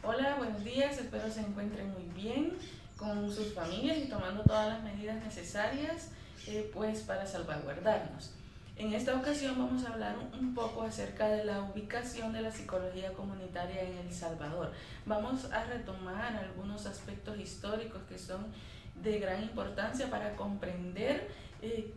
Hola, buenos días, espero se encuentren muy bien con sus familias y tomando todas las medidas necesarias pues para salvaguardarnos. En esta ocasión vamos a hablar un poco acerca de la ubicación de la psicología comunitaria en El Salvador. Vamos a retomar algunos aspectos históricos que son de gran importancia para comprender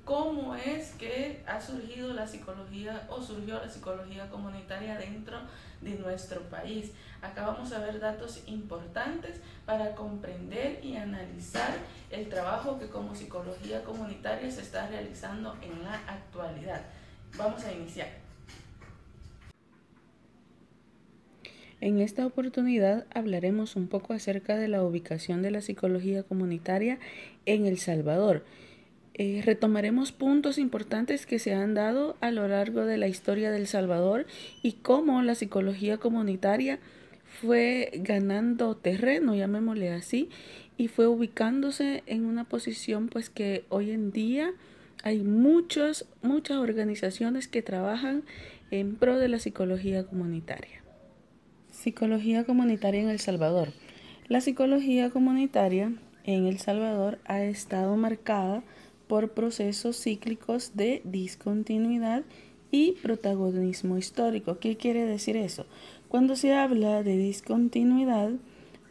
cómo es que ha surgido la psicología o surgió la psicología comunitaria dentro de nuestro país. Acá vamos a ver datos importantes para comprender y analizar el trabajo que como psicología comunitaria se está realizando en la actualidad. Vamos a iniciar. En esta oportunidad hablaremos un poco acerca de la ubicación de la psicología comunitaria en El Salvador. Retomaremos puntos importantes que se han dado a lo largo de la historia de El Salvador y cómo la psicología comunitaria fue ganando terreno, llamémosle así, y fue ubicándose en una posición pues que hoy en día hay muchas organizaciones que trabajan en pro de la psicología comunitaria. Psicología comunitaria en El Salvador. La psicología comunitaria en El Salvador ha estado marcada por procesos cíclicos de discontinuidad y protagonismo histórico. ¿Qué quiere decir eso? Cuando se habla de discontinuidad,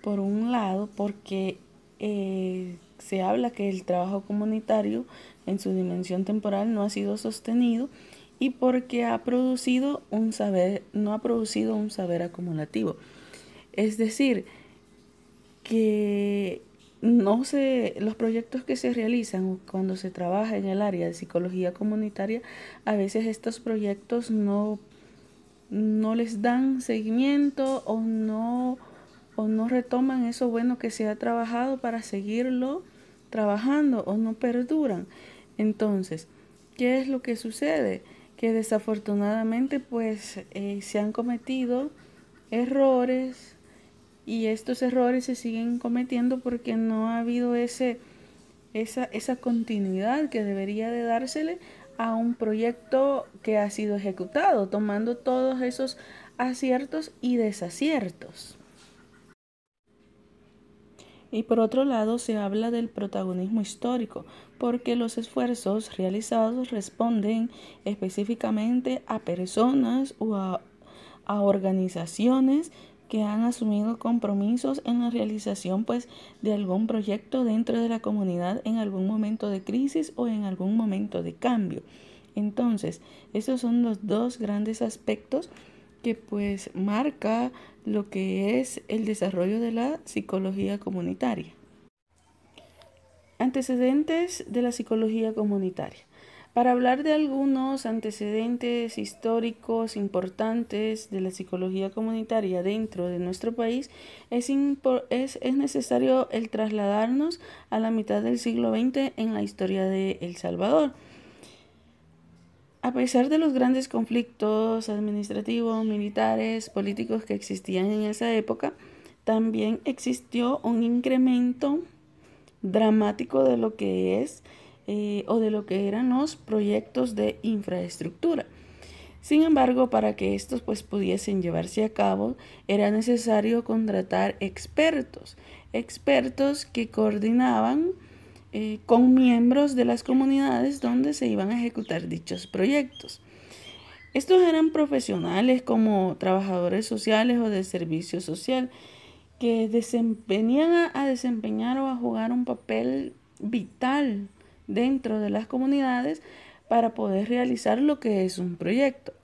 por un lado, porque se habla que el trabajo comunitario en su dimensión temporal no ha sido sostenido y porque no ha producido un saber acumulativo. Es decir, que los proyectos que se realizan cuando se trabaja en el área de psicología comunitaria, a veces estos proyectos no les dan seguimiento o no retoman eso bueno que se ha trabajado para seguirlo trabajando o no perduran. Entonces, ¿qué es lo que sucede? Que desafortunadamente pues se han cometido errores y estos errores se siguen cometiendo porque no ha habido esa continuidad que debería de dársele a un proyecto que ha sido ejecutado, tomando todos esos aciertos y desaciertos. Y por otro lado se habla del protagonismo histórico, porque los esfuerzos realizados responden específicamente a personas o a organizaciones que han asumido compromisos en la realización pues de algún proyecto dentro de la comunidad en algún momento de crisis o en algún momento de cambio. Entonces, esos son los dos grandes aspectos que pues marca lo que es el desarrollo de la psicología comunitaria. Antecedentes de la psicología comunitaria. Para hablar de algunos antecedentes históricos importantes de la psicología comunitaria dentro de nuestro país, es necesario el trasladarnos a la mitad del siglo XX en la historia de El Salvador. A pesar de los grandes conflictos administrativos, militares, políticos que existían en esa época, también existió un incremento dramático de lo que es o de lo que eran los proyectos de infraestructura. Sin embargo, para que estos pues pudiesen llevarse a cabo, era necesario contratar expertos que coordinaban con miembros de las comunidades donde se iban a ejecutar dichos proyectos. Estos eran profesionales como trabajadores sociales o de servicio social que venían a desempeñar o a jugar un papel vital dentro de las comunidades para poder realizar lo que es un proyecto.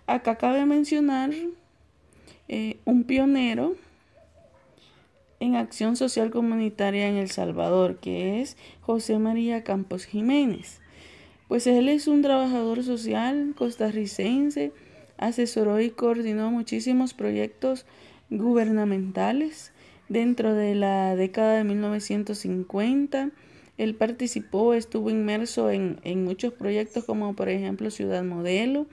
Acá cabe mencionar un pionero en acción social comunitaria en El Salvador, que es José María Campos Jiménez. Pues él es un trabajador social costarricense, asesoró y coordinó muchísimos proyectos gubernamentales dentro de la década de 1950. Él participó, estuvo inmerso en muchos proyectos como por ejemplo Ciudad Modelo.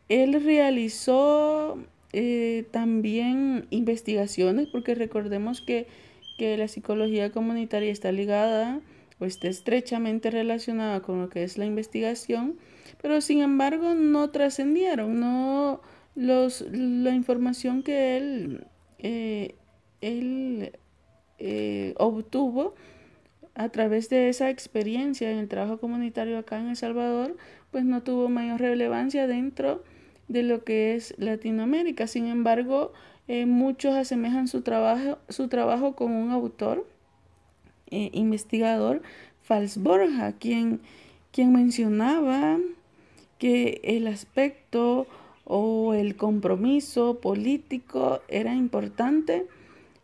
Él realizó también investigaciones, porque recordemos que la psicología comunitaria está ligada o está estrechamente relacionada con lo que es la investigación, pero sin embargo no trascendieron, la información que él él obtuvo a través de esa experiencia en el trabajo comunitario acá en El Salvador, pues no tuvo mayor relevancia dentro de lo que es Latinoamérica. Sin embargo, muchos asemejan su trabajo con un autor, investigador, Fals Borja, quien mencionaba que el aspecto o el compromiso político era importante,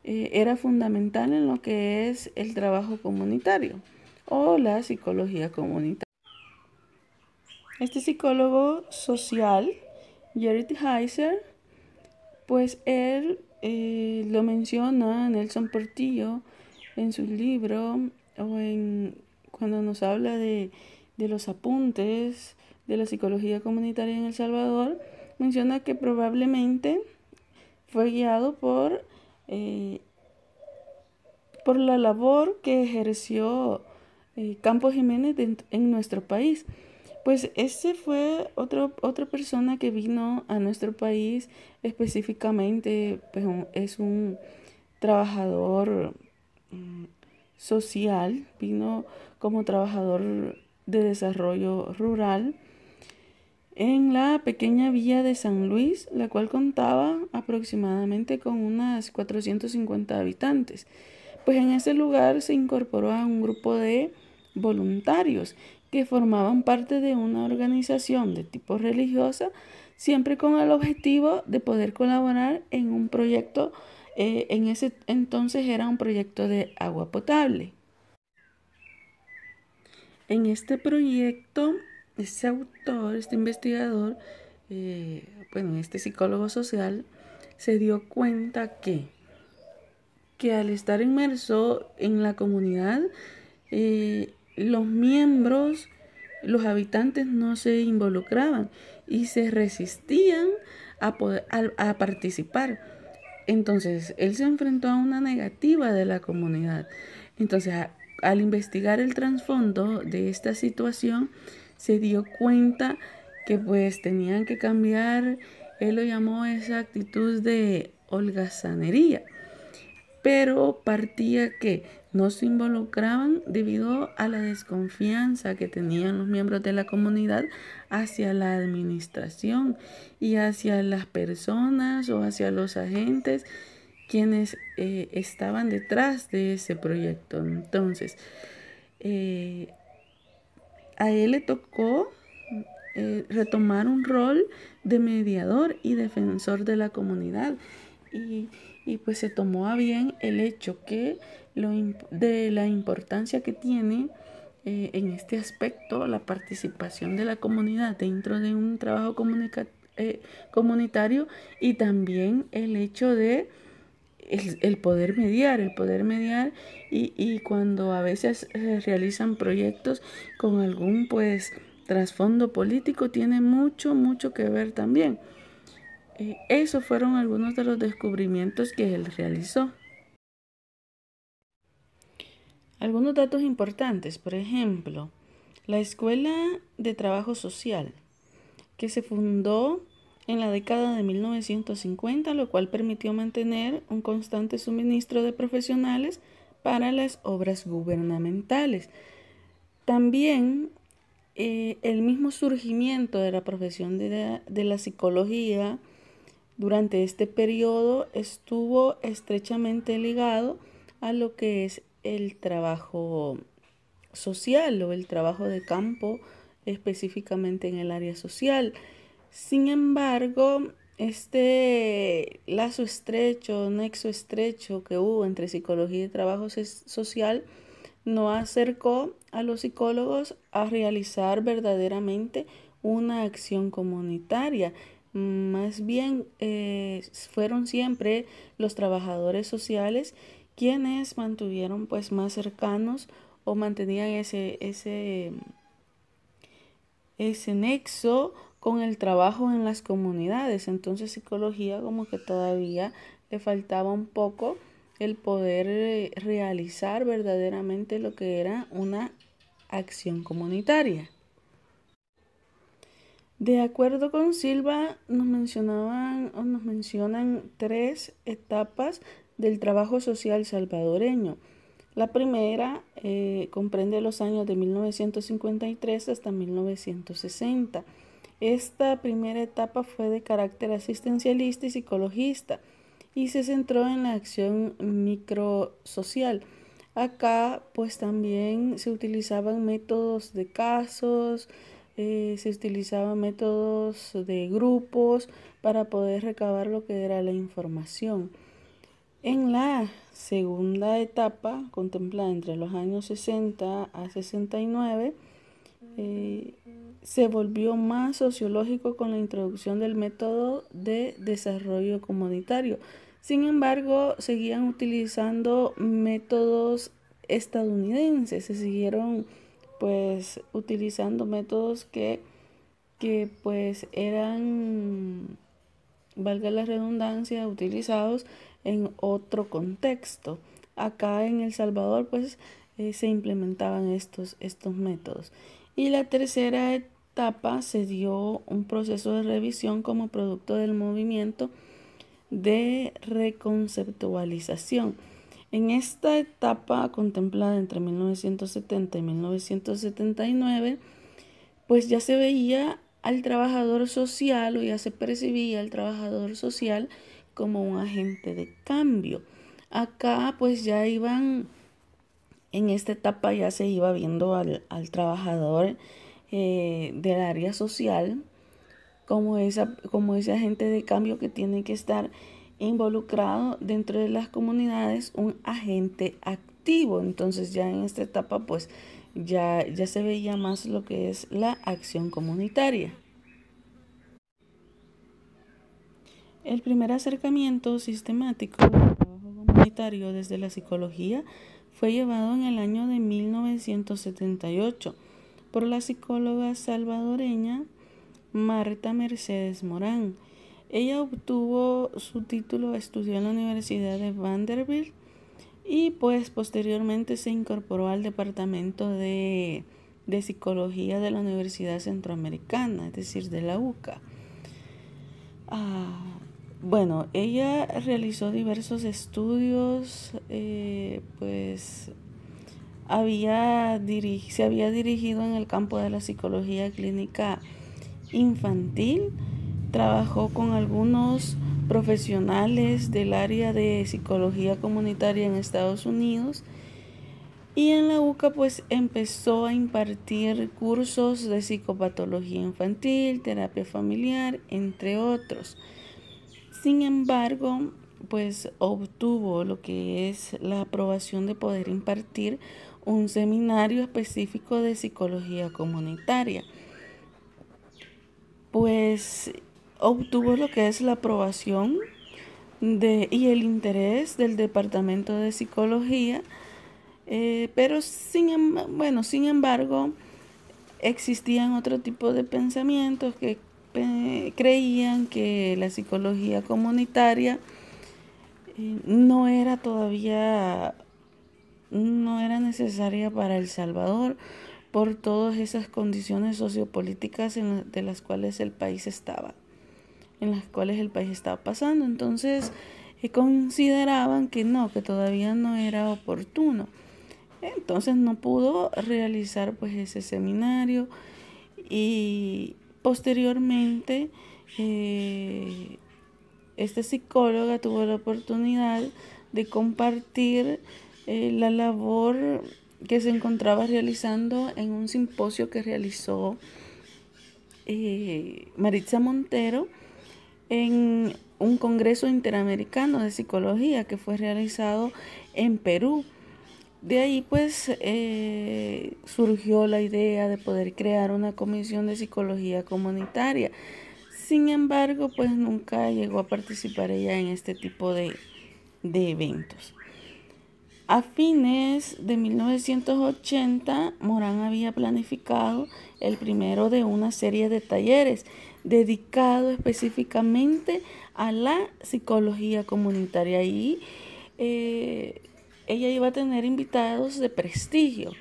era fundamental en lo que es el trabajo comunitario o la psicología comunitaria. Este psicólogo social, Jared Heiser, pues él lo menciona Nelson Portillo en su libro o cuando nos habla de los apuntes de la psicología comunitaria en El Salvador, menciona que probablemente fue guiado por la labor que ejerció Campos Jiménez en nuestro país. Pues ese fue otra persona que vino a nuestro país específicamente, pues es un trabajador social, vino como trabajador de desarrollo rural en la pequeña villa de San Luis, la cual contaba aproximadamente con unas 450 habitantes. Pues en ese lugar se incorporó a un grupo de voluntarios que formaban parte de una organización de tipo religiosa, siempre con el objetivo de poder colaborar en un proyecto, en ese entonces era un proyecto de agua potable. En este proyecto, este autor, este investigador, este psicólogo social, se dio cuenta que al estar inmerso en la comunidad, los miembros, los habitantes no se involucraban y se resistían a participar. Entonces, él se enfrentó a una negativa de la comunidad. Entonces, al investigar el trasfondo de esta situación, se dio cuenta que pues tenían que cambiar, él lo llamó esa actitud de holgazanería, pero partía que no se involucraban debido a la desconfianza que tenían los miembros de la comunidad hacia la administración y hacia las personas o hacia los agentes quienes estaban detrás de ese proyecto. Entonces, a él le tocó retomar un rol de mediador y defensor de la comunidad y pues se tomó a bien el hecho de la importancia que tiene en este aspecto la participación de la comunidad dentro de un trabajo comunitario y también el hecho de el poder mediar y cuando a veces realizan proyectos con algún pues trasfondo político tiene mucho que ver también. Esos fueron algunos de los descubrimientos que él realizó. Algunos datos importantes, por ejemplo, la Escuela de Trabajo Social, que se fundó en la década de 1950, lo cual permitió mantener un constante suministro de profesionales para las obras gubernamentales. También el mismo surgimiento de la profesión de la psicología durante este periodo estuvo estrechamente ligado a lo que es el trabajo social o el trabajo de campo, específicamente en el área social. Sin embargo, este lazo estrecho, nexo estrecho que hubo entre psicología y trabajo social no acercó a los psicólogos a realizar verdaderamente una acción comunitaria. Más bien fueron siempre los trabajadores sociales quienes mantuvieron pues más cercanos o mantenían ese nexo con el trabajo en las comunidades. Entonces psicología como que todavía le faltaba un poco el poder realizar verdaderamente lo que era una acción comunitaria. De acuerdo con Silva, nos mencionan 3 etapas del trabajo social salvadoreño. La primera comprende los años de 1953 hasta 1960. Esta primera etapa fue de carácter asistencialista y psicologista y se centró en la acción microsocial. Acá pues también se utilizaban métodos de casos, se utilizaban métodos de grupos para poder recabar lo que era la información. En la segunda etapa, contemplada entre los años 60 a 69, se volvió más sociológico con la introducción del método de desarrollo comunitario. Sin embargo, seguían utilizando métodos estadounidenses, se siguieron pues utilizando métodos que pues eran, valga la redundancia, utilizados en otro contexto. Acá en El Salvador pues se implementaban estos métodos. Y la tercera etapa se dio un proceso de revisión como producto del movimiento de reconceptualización. En esta etapa contemplada entre 1970 y 1979, pues ya se veía al trabajador social o ya se percibía al trabajador social como un agente de cambio. Acá pues ya iban, en esta etapa ya se iba viendo al trabajador del área social como ese agente de cambio que tiene que estar involucrado dentro de las comunidades, un agente activo. Entonces ya en esta etapa pues ya se veía más lo que es la acción comunitaria. El primer acercamiento sistemático al trabajo comunitario desde la psicología fue llevado en el año de 1978 por la psicóloga salvadoreña Marta Mercedes Morán. Ella obtuvo su título, estudió en la Universidad de Vanderbilt y pues posteriormente se incorporó al departamento de psicología de la Universidad Centroamericana, es decir, de la UCA. Bueno, ella realizó diversos estudios, pues se había dirigido en el campo de la psicología clínica infantil, trabajó con algunos profesionales del área de psicología comunitaria en Estados Unidos y en la UCA pues empezó a impartir cursos de psicopatología infantil, terapia familiar, entre otros. Sin embargo, pues obtuvo lo que es la aprobación de poder impartir un seminario específico de psicología comunitaria. Pues obtuvo lo que es la aprobación y el interés del Departamento de Psicología, pero sin embargo existían otro tipo de pensamientos que creían que la psicología comunitaria no era necesaria para El Salvador por todas esas condiciones sociopolíticas de las cuales el país estaba pasando. Entonces consideraban que todavía no era oportuno. Entonces no pudo realizar pues ese seminario y posteriormente esta psicóloga tuvo la oportunidad de compartir la labor que se encontraba realizando en un simposio que realizó Maritza Montero en un congreso interamericano de psicología que fue realizado en Perú. De ahí pues surgió la idea de poder crear una comisión de psicología comunitaria. Sin embargo, pues nunca llegó a participar ella en este tipo de eventos. A fines de 1980, Morán había planificado el primero de una serie de talleres dedicado específicamente a la psicología comunitaria y ella iba a tener invitados de prestigio.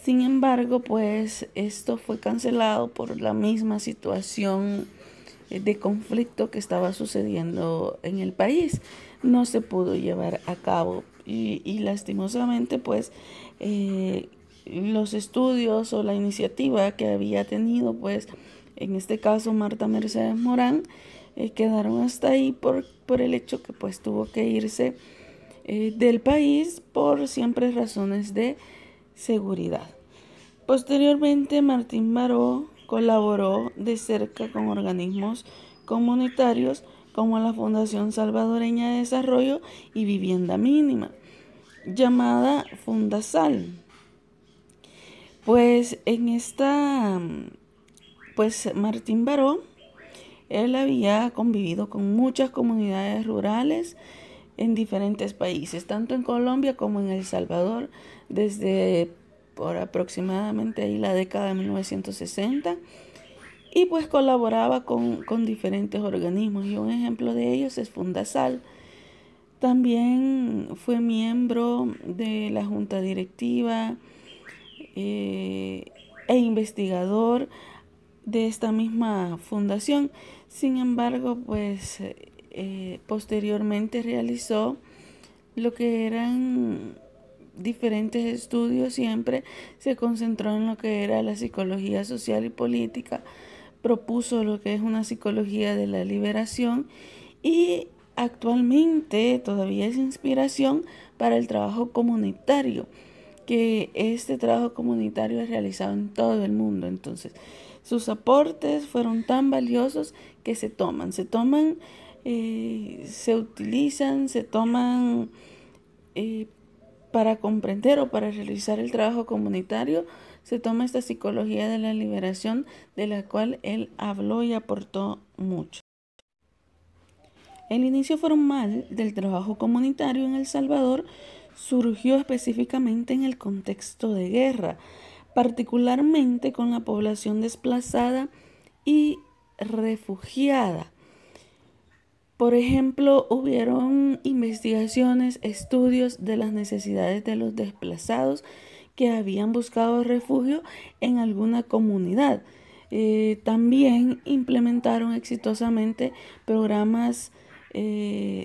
Sin embargo, pues esto fue cancelado por la misma situación de conflicto que estaba sucediendo en el país. No se pudo llevar a cabo y lastimosamente pues los estudios o la iniciativa que había tenido pues en este caso Marta Mercedes Morán quedaron hasta ahí por el hecho que pues tuvo que irse del país por siempre razones de seguridad. Posteriormente, Martín Baró colaboró de cerca con organismos comunitarios como la Fundación Salvadoreña de Desarrollo y Vivienda Mínima, llamada Fundasal. Pues en esta, pues Martín Baró, él había convivido con muchas comunidades rurales en diferentes países, tanto en Colombia como en El Salvador, desde por aproximadamente ahí la década de 1960, y pues colaboraba con diferentes organismos, y un ejemplo de ellos es Fundasal. También fue miembro de la junta directiva e investigador de esta misma fundación. Sin embargo, pues posteriormente realizó lo que eran diferentes estudios, siempre se concentró en lo que era la psicología social y política, propuso lo que es una psicología de la liberación y actualmente todavía es inspiración para el trabajo comunitario, que este trabajo comunitario es realizado en todo el mundo. Entonces, sus aportes fueron tan valiosos que se utilizan, se toman para comprender o para realizar el trabajo comunitario, se toma esta psicología de la liberación de la cual él habló y aportó mucho. El inicio formal del trabajo comunitario en El Salvador surgió específicamente en el contexto de guerra, particularmente con la población desplazada y refugiada. Por ejemplo, hubieron investigaciones, estudios de las necesidades de los desplazados que habían buscado refugio en alguna comunidad. También implementaron exitosamente programas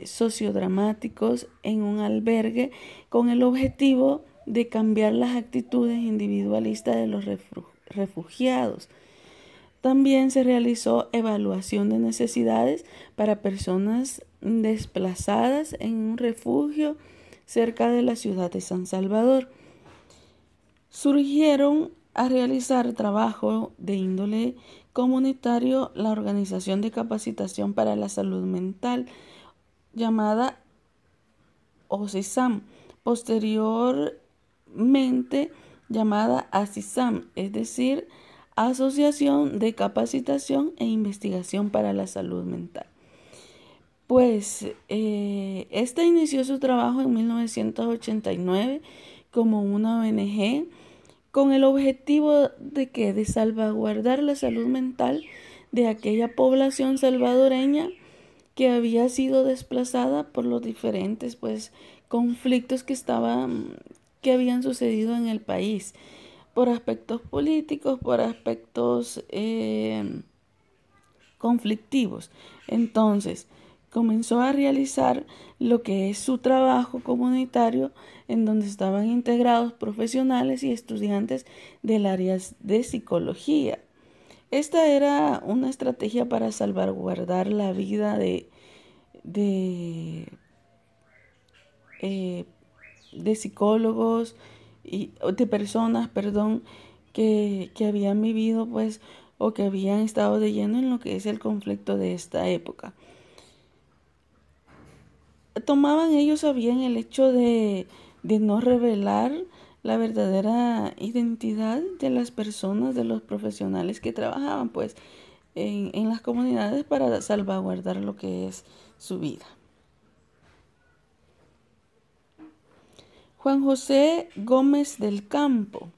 sociodramáticos en un albergue con el objetivo de cambiar las actitudes individualistas de los refugiados. También se realizó evaluación de necesidades para personas desplazadas en un refugio cerca de la ciudad de San Salvador. Surgieron a realizar trabajo de índole comunitario la Organización de Capacitación para la Salud Mental, llamada OSISAM, posteriormente llamada ASISAM, es decir, Asociación de Capacitación e Investigación para la Salud Mental. Pues esta inició su trabajo en 1989 como una ONG con el objetivo de salvaguardar la salud mental de aquella población salvadoreña que había sido desplazada por los diferentes conflictos que habían sucedido en el país, por aspectos políticos, por aspectos conflictivos. Entonces, comenzó a realizar lo que es su trabajo comunitario, en donde estaban integrados profesionales y estudiantes del área de psicología. Esta era una estrategia para salvaguardar la vida de psicólogos y de personas, que habían vivido o que habían estado de lleno en lo que es el conflicto de esta época. Tomaban ellos a bien el hecho de no revelar la verdadera identidad de las personas, de los profesionales que trabajaban en las comunidades para salvaguardar lo que es su vida. Juan José Gómez del Campo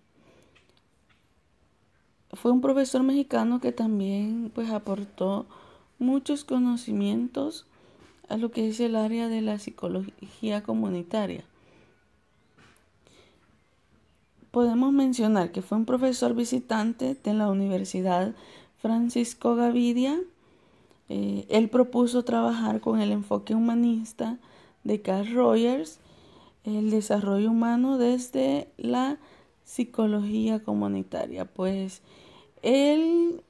fue un profesor mexicano que también aportó muchos conocimientos a lo que es el área de la psicología comunitaria. podemos mencionar que fue un profesor visitante de la Universidad Francisco Gavidia. Él propuso trabajar con el enfoque humanista de Carl Rogers, el desarrollo humano desde la psicología comunitaria. Pues él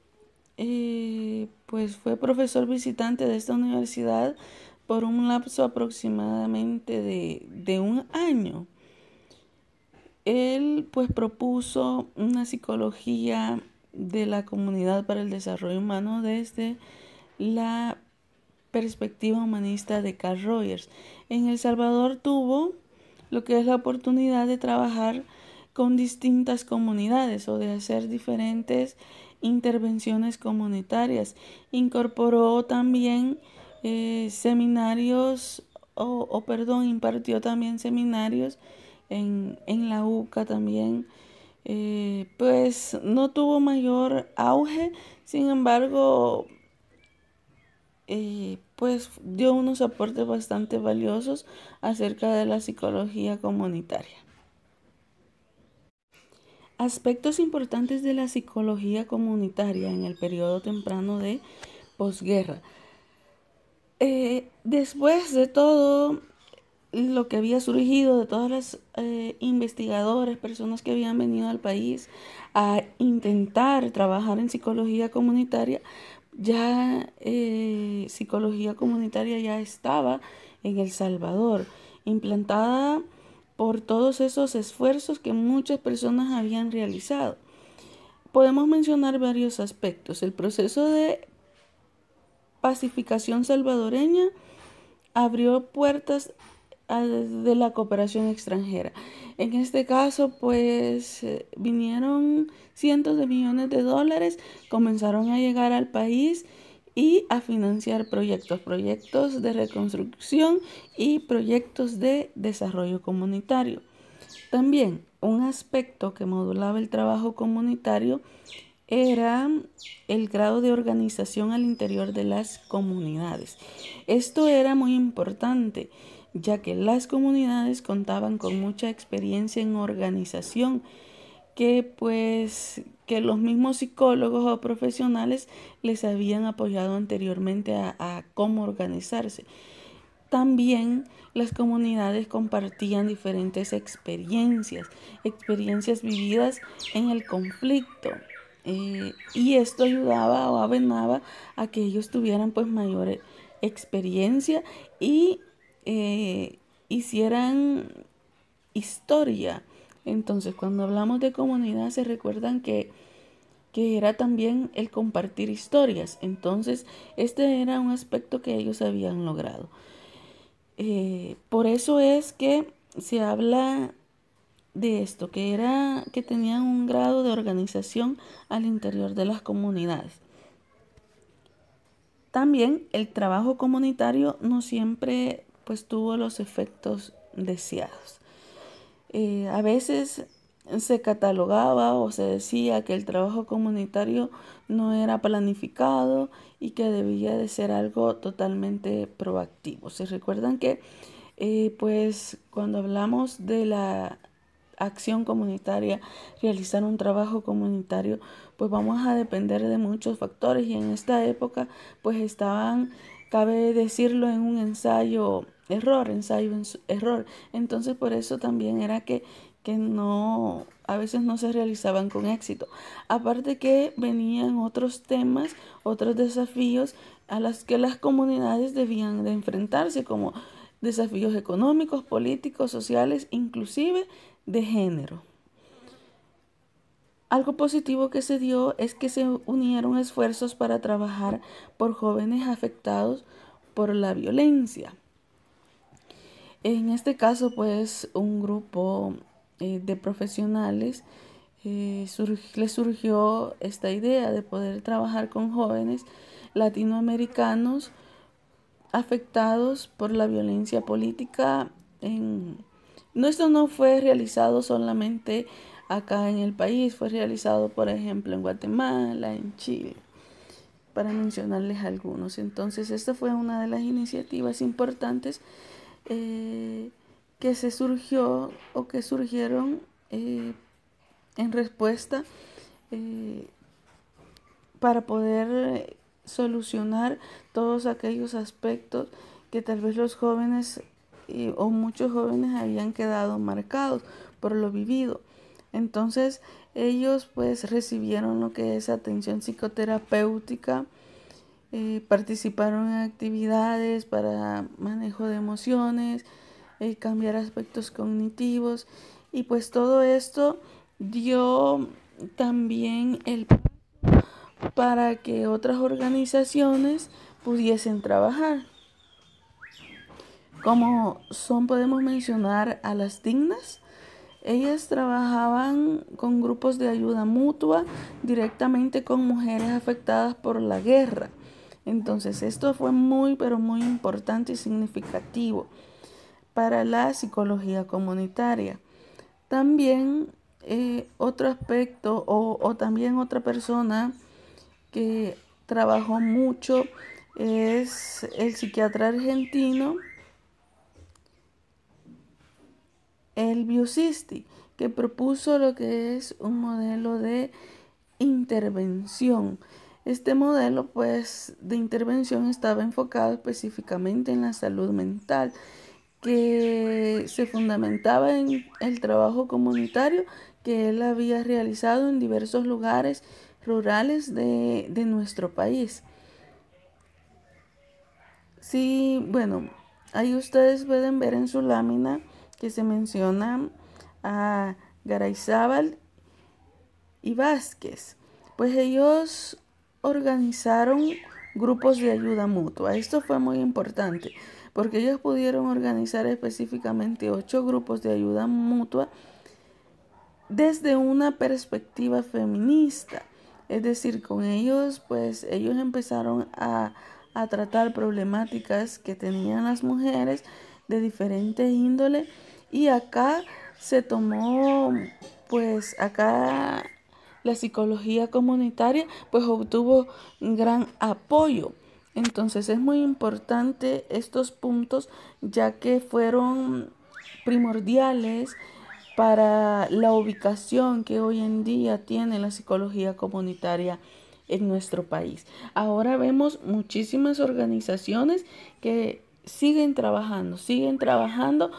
pues fue profesor visitante de esta universidad por un lapso aproximadamente de un año. Él pues propuso una psicología de la comunidad para el desarrollo humano desde la perspectiva humanista de Carl Rogers. En El Salvador tuvo lo que es la oportunidad de trabajar con distintas comunidades o de hacer diferentes intervenciones comunitarias. Incorporó también seminarios impartió también seminarios en la UCA también. Pues no tuvo mayor auge, sin embargo, pues dio unos aportes bastante valiosos acerca de la psicología comunitaria. Aspectos importantes de la psicología comunitaria en el periodo temprano de posguerra. Después de todo lo que había surgido, de todas las investigadores, personas que habían venido al país a intentar trabajar en psicología comunitaria, ya psicología comunitaria ya estaba en El Salvador, implantada por todos esos esfuerzos que muchas personas habían realizado. Podemos mencionar varios aspectos. El proceso de pacificación salvadoreña abrió puertas de la cooperación extranjera. En este caso, pues vinieron cientos de millones de dólares, comenzaron a llegar al país y a financiar proyectos de reconstrucción y proyectos de desarrollo comunitario. También un aspecto que modulaba el trabajo comunitario era el grado de organización al interior de las comunidades. Esto era muy importante, ya que las comunidades contaban con mucha experiencia en organización que los mismos psicólogos o profesionales les habían apoyado anteriormente a cómo organizarse. También las comunidades compartían diferentes experiencias vividas en el conflicto. Y esto ayudaba o avenaba a que ellos tuvieran pues mayor experiencia y hicieran historia. Entonces, cuando hablamos de comunidad, se recuerdan que era también el compartir historias. Entonces, este era un aspecto que ellos habían logrado. Por eso es que se habla de esto, que tenían un grado de organización al interior de las comunidades. También el trabajo comunitario no siempre pues tuvo los efectos deseados. A veces se catalogaba o se decía que el trabajo comunitario no era planificado y que debía de ser algo totalmente proactivo. Se recuerdan que pues cuando hablamos de la acción comunitaria, realizar un trabajo comunitario, pues vamos a depender de muchos factores y en esta época pues estaban, cabe decirlo, en un ensayo error. Entonces por eso también era que no, a veces no se realizaban con éxito. Aparte que venían otros temas, otros desafíos a los que las comunidades debían de enfrentarse, como desafíos económicos, políticos, sociales, inclusive de género. Algo positivo que se dio es que se unieron esfuerzos para trabajar por jóvenes afectados por la violencia. En este caso, pues, un grupo de profesionales les surgió esta idea de poder trabajar con jóvenes latinoamericanos afectados por la violencia política. Esto no fue realizado solamente acá en el país, fue realizado, por ejemplo, en Guatemala, en Chile, para mencionarles algunos. Entonces, esta fue una de las iniciativas importantes que surgieron en respuesta para poder solucionar todos aquellos aspectos que tal vez los jóvenes o muchos jóvenes habían quedado marcados por lo vivido. Entonces ellos pues recibieron lo que es atención psicoterapéutica, participaron en actividades para manejo de emociones, cambiar aspectos cognitivos, y pues todo esto dio también el paso para que otras organizaciones pudiesen trabajar. Como podemos mencionar a las dignas. Ellas trabajaban con grupos de ayuda mutua directamente con mujeres afectadas por la guerra. Entonces esto fue muy, pero muy importante y significativo para la psicología comunitaria. También otro aspecto o también otra persona que trabajó mucho es el psiquiatra argentino Elvio Sisti, que propuso lo que es un modelo de intervención. Este modelo pues de intervención estaba enfocado específicamente en la salud mental, que se fundamentaba en el trabajo comunitario que él había realizado en diversos lugares rurales de nuestro país. Sí, bueno, ahí ustedes pueden ver en su lámina que se menciona a Garayzábal y Vázquez. Pues ellos organizaron grupos de ayuda mutua. Esto fue muy importante porque ellos pudieron organizar específicamente 8 grupos de ayuda mutua desde una perspectiva feminista. Es decir, con ellos, pues ellos empezaron a tratar problemáticas que tenían las mujeres de diferentes índole, y acá se tomó, pues acá la psicología comunitaria pues obtuvo un gran apoyo. Entonces es muy importante estos puntos, ya que fueron primordiales para la ubicación que hoy en día tiene la psicología comunitaria en nuestro país. Ahora vemos muchísimas organizaciones que siguen trabajando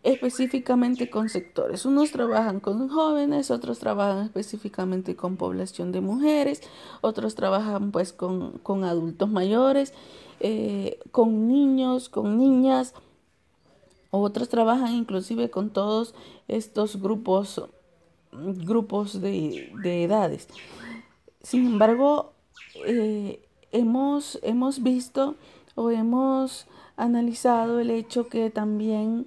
específicamente con sectores. Unos trabajan con jóvenes, otros trabajan específicamente con población de mujeres, otros trabajan pues con adultos mayores, con niños, con niñas. Otros trabajan inclusive con todos estos grupos de edades. Sin embargo, hemos visto o hemos analizado el hecho que también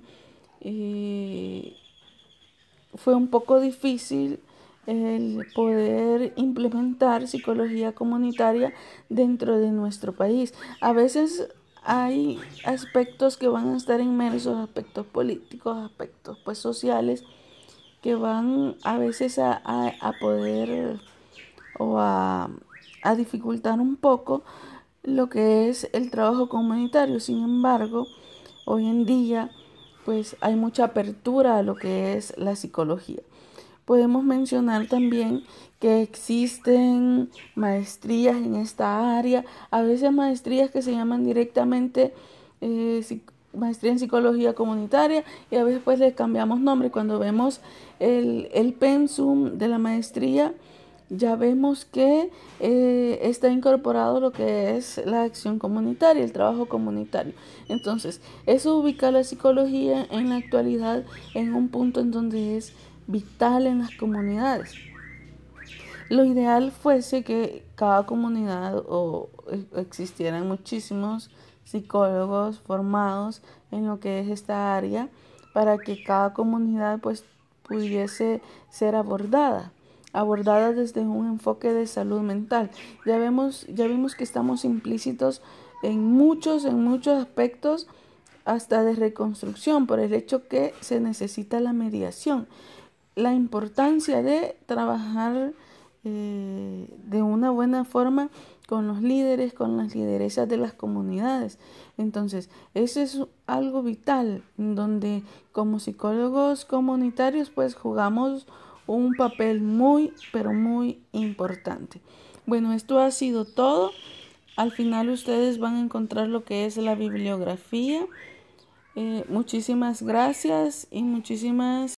fue un poco difícil el poder implementar psicología comunitaria dentro de nuestro país. A veces hay aspectos que van a estar inmersos, aspectos políticos, aspectos pues sociales, que van a veces a poder o a dificultar un poco lo que es el trabajo comunitario. Sin embargo, hoy en día pues hay mucha apertura a lo que es la psicología. Podemos mencionar también que existen maestrías en esta área, a veces maestrías que se llaman directamente maestría en psicología comunitaria, y a veces pues le cambiamos nombre. Cuando vemos el pensum de la maestría, ya vemos que está incorporado lo que es la acción comunitaria, el trabajo comunitario. Entonces, eso ubica a la psicología en la actualidad en un punto en donde es vital en las comunidades. Lo ideal fuese que cada comunidad o existieran muchísimos psicólogos formados en lo que es esta área, para que cada comunidad pues pudiese ser abordada desde un enfoque de salud mental. Ya vimos que estamos implícitos en muchos aspectos, hasta de reconstrucción, por el hecho que se necesita la mediación. La importancia de trabajar de una buena forma con los líderes, con las lideresas de las comunidades. Entonces, eso es algo vital, donde como psicólogos comunitarios pues jugamos un papel muy, pero muy importante. Bueno, esto ha sido todo. Al final ustedes van a encontrar lo que es la bibliografía. Muchísimas gracias y muchísimas